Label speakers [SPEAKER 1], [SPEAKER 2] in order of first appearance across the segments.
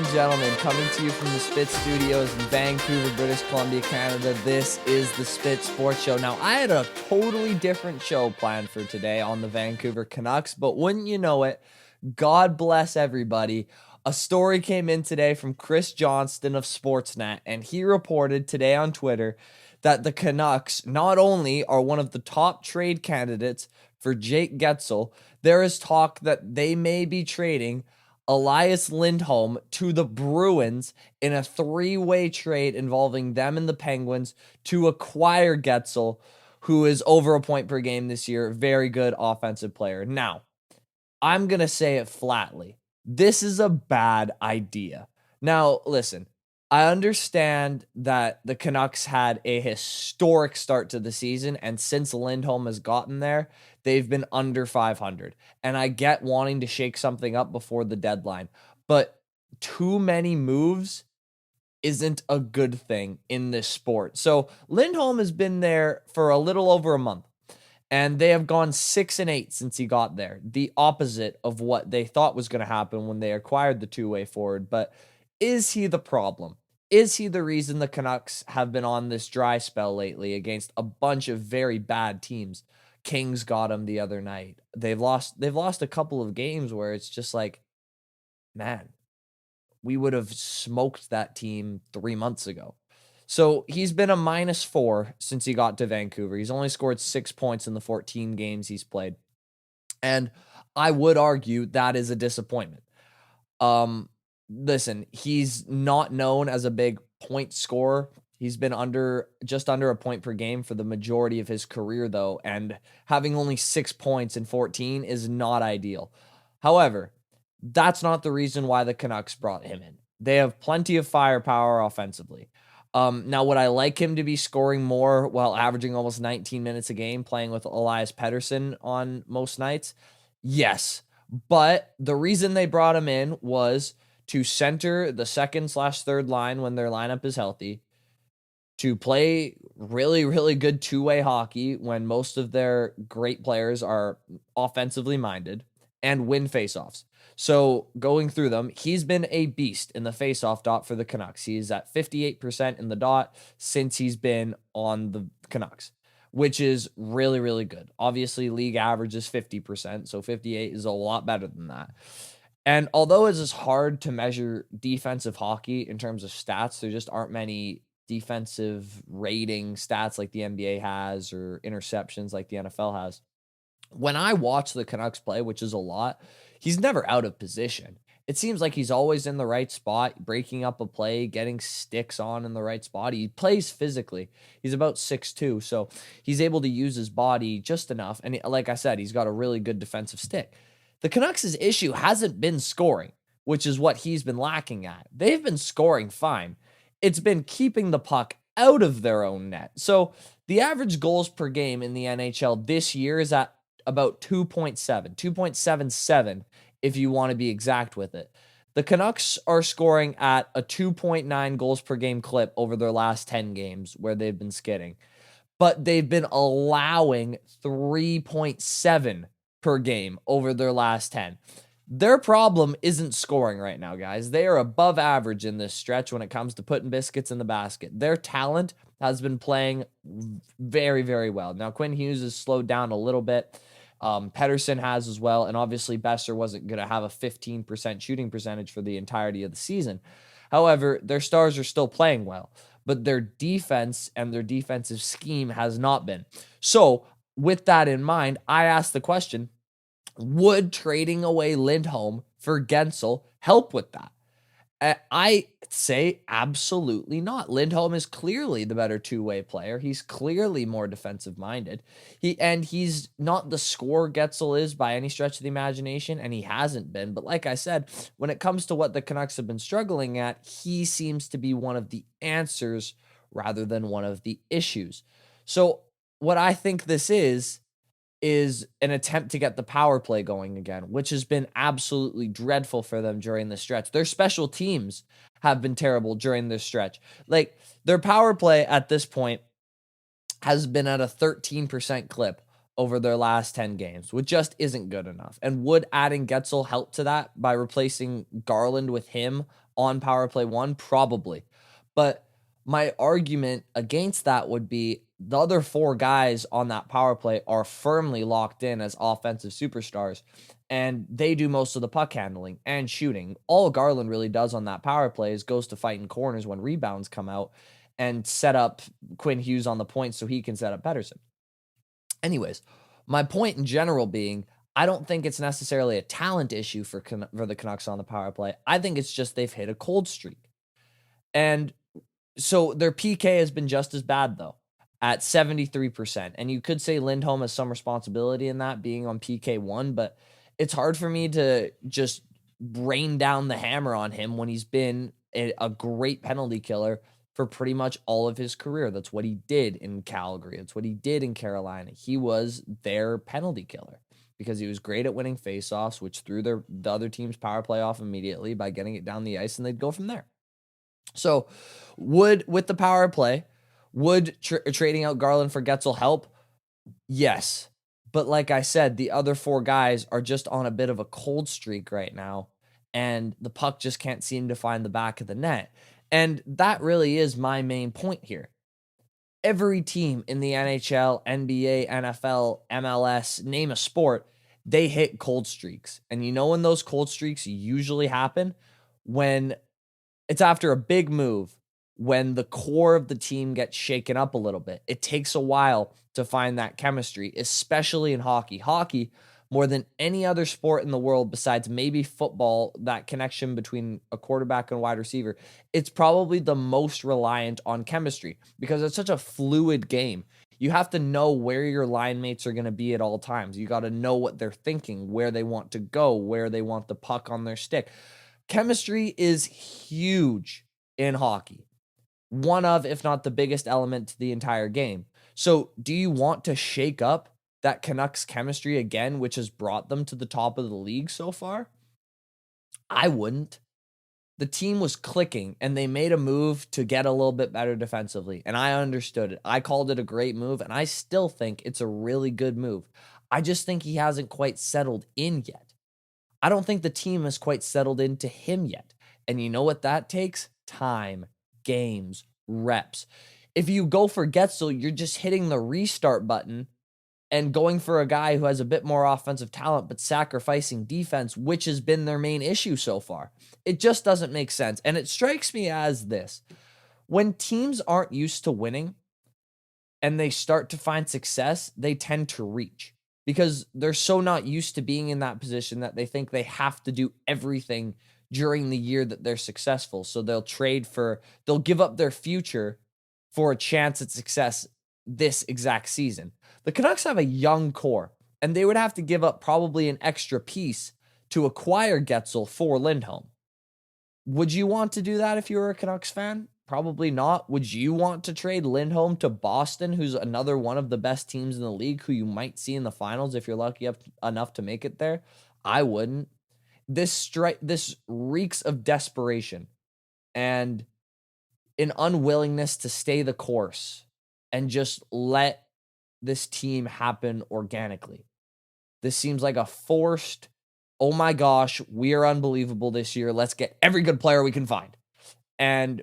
[SPEAKER 1] and gentlemen, coming to you from the Spit Studios in Vancouver, British Columbia, Canada. This is the Spit Sports Show. Now, I had a totally different show planned for today on the Vancouver Canucks, but wouldn't you know it, God bless everybody. A story came in today from Chris Johnston of Sportsnet, and he reported today on Twitter that the Canucks not only are one of the top trade candidates for Jake Guentzel, there is talk that they may be trading Elias Lindholm to the Bruins in a three-way trade involving them and the Penguins to acquire Guentzel, who is over a point per game this year. Very good offensive player. Now, I'm going to say it flatly. This is a bad idea. Now, listen, I understand that the Canucks had a historic start to the season, and since Lindholm has gotten there, they've been under 500. And I get wanting to shake something up before the deadline, but too many moves isn't a good thing in this sport. So Lindholm has been there for a little over a month, and they have gone 6-8 since he got there. The opposite of what they thought was going to happen when they acquired the two-way forward. But is he the problem? Is he the reason the Canucks have been on this dry spell lately against a bunch of very bad teams? Kings got him the other night. They've lost a couple of games where it's just like, man, we would have smoked that team 3 months ago. So he's been a -4 since he got to Vancouver. He's only scored 6 points in the 14 games he's played. And I would argue that is a disappointment. Listen, he's not known as a big point scorer. He's been just under a point per game for the majority of his career, though, and having only 6 points in 14 is not ideal. However, that's not the reason why the Canucks brought him in. They have plenty of firepower offensively. Now, would I like him to be scoring more while averaging almost 19 minutes a game, playing with Elias Pettersson on most nights? Yes, but the reason they brought him in was to center the second/third line when their lineup is healthy, to play really, really good two-way hockey when most of their great players are offensively minded, and win faceoffs. So going through them, he's been a beast in the faceoff dot for the Canucks. He's at 58% in the dot since he's been on the Canucks, which is really, really good. Obviously, league average is 50%, so 58 is a lot better than that. And although it is hard to measure defensive hockey in terms of stats, there just aren't many defensive rating stats like the NBA has or interceptions like the NFL has. When I watch the Canucks play, which is a lot, he's never out of position. It seems like he's always in the right spot, breaking up a play, getting sticks on in the right spot. He plays physically. He's about 6'2", so he's able to use his body just enough. And like I said, he's got a really good defensive stick. The Canucks' issue hasn't been scoring, which is what he's been lacking at. They've been scoring fine. It's been keeping the puck out of their own net. So the average goals per game in the NHL this year is at about 2.77 if you want to be exact with it. The Canucks are scoring at a 2.9 goals per game clip over their last 10 games where they've been skidding. But they've been allowing 3.7 per game over their last 10. Their problem isn't scoring right now, guys. They are above average in this stretch when it comes to putting biscuits in the basket. Their talent has been playing very, very well. Now, Quinn Hughes has slowed down a little bit. Pettersson has as well, and obviously Besser wasn't going to have a 15% shooting percentage for the entirety of the season. However, their stars are still playing well, but their defense and their defensive scheme has not been. So, with that in mind, I asked the question, would trading away Lindholm for Guentzel help with that? I say absolutely not. Lindholm is clearly the better two-way player. He's clearly more defensive-minded. He's not the scorer Guentzel is by any stretch of the imagination, and he hasn't been. But like I said, when it comes to what the Canucks have been struggling at, he seems to be one of the answers rather than one of the issues. So what I think this is an attempt to get the power play going again, which has been absolutely dreadful for them during this stretch. Their special teams have been terrible during this stretch. Like, their power play at this point has been at a 13% clip over their last 10 games, which just isn't good enough. And would adding Guentzel help to that by replacing Garland with him on power play 1? Probably. But my argument against that would be the other 4 guys on that power play are firmly locked in as offensive superstars, and they do most of the puck handling and shooting. All Garland really does on that power play is goes to fighting corners when rebounds come out and set up Quinn Hughes on the point so he can set up Pettersson. Anyways, my point in general being, I don't think it's necessarily a talent issue for the Canucks on the power play. I think it's just they've hit a cold streak. And so their PK has been just as bad, though, at 73%. And you could say Lindholm has some responsibility in that, being on PK1, but it's hard for me to just rain down the hammer on him when he's been a great penalty killer for pretty much all of his career. That's what he did in Calgary. That's what he did in Carolina. He was their penalty killer because he was great at winning faceoffs, which threw the other team's power play off immediately by getting it down the ice, and they'd go from there. So with the power play, would trading out Garland for Guentzel help? Yes. But like I said, the other 4 guys are just on a bit of a cold streak right now, and the puck just can't seem to find the back of the net. And that really is my main point here. Every team in the NHL, NBA, NFL, MLS, name a sport, they hit cold streaks. And you know when those cold streaks usually happen? When it's after a big move, when the core of the team gets shaken up a little bit. It takes a while to find that chemistry, especially in hockey. Hockey, more than any other sport in the world besides maybe football, that connection between a quarterback and a wide receiver, it's probably the most reliant on chemistry because it's such a fluid game. You have to know where your line mates are going to be at all times. You got to know what they're thinking, where they want to go, where they want the puck on their stick. Chemistry is huge in hockey. One of, if not the biggest element to the entire game. So do you want to shake up that Canucks chemistry again, which has brought them to the top of the league so far? I wouldn't. The team was clicking and they made a move to get a little bit better defensively. And I understood it. I called it a great move and I still think it's a really good move. I just think he hasn't quite settled in yet. I don't think the team has quite settled into him yet. And you know what that takes? Time, games, reps. If you go for Guentzel, you're just hitting the restart button and going for a guy who has a bit more offensive talent, but sacrificing defense, which has been their main issue so far. It just doesn't make sense. And it strikes me as this. When teams aren't used to winning and they start to find success, they tend to reach because they're so not used to being in that position that they think they have to do everything during the year that they're successful. So they'll give up their future for a chance at success this exact season. The Canucks have a young core, and they would have to give up probably an extra piece to acquire Guentzel for Lindholm. Would you want to do that if you were a Canucks fan? Probably not. Would you want to trade Lindholm to Boston, who's another one of the best teams in the league, who you might see in the finals if you're lucky enough to make it there? I wouldn't. This reeks of desperation and an unwillingness to stay the course and just let this team happen organically. This seems like a forced, oh my gosh, we are unbelievable this year. Let's get every good player we can find. And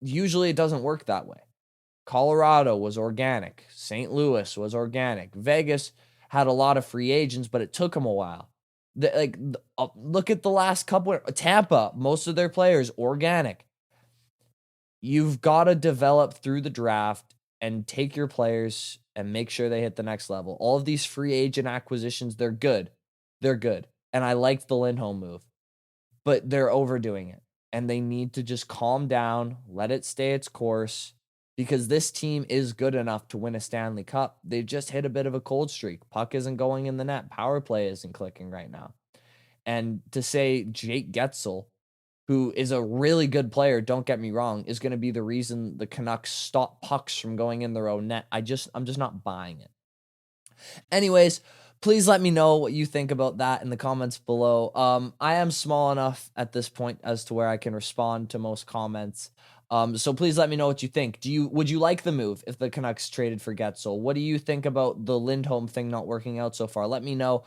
[SPEAKER 1] usually it doesn't work that way. Colorado was organic. St. Louis was organic. Vegas had a lot of free agents, but it took them a while. Look at the last couple. Tampa, most of their players organic. You've got to develop through the draft and take your players and make sure they hit the next level. All of these free agent acquisitions, they're good. They're good. And I liked the Lindholm move, but they're overdoing it. And they need to just calm down, let it stay its course, because this team is good enough to win a Stanley Cup. They've just hit a bit of a cold streak. Puck isn't going in the net. Power play isn't clicking right now. And to say Jake Guentzel, who is a really good player, don't get me wrong, is going to be the reason the Canucks stop pucks from going in their own net, I'm just not buying it. Anyways, please let me know what you think about that in the comments below. I am small enough at this point as to where I can respond to most comments. So please let me know what you think. Would you like the move if the Canucks traded for Guentzel? What do you think about the Lindholm thing not working out so far? Let me know.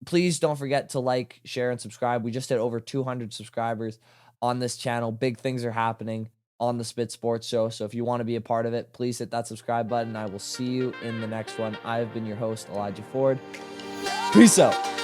[SPEAKER 1] Please don't forget to like, share, and subscribe. We just hit over 200 subscribers on this channel. Big things are happening on the Spit Sports Show. So if you want to be a part of it, please hit that subscribe button. I will see you in the next one. I have been your host, Elijah Ford. Peace out.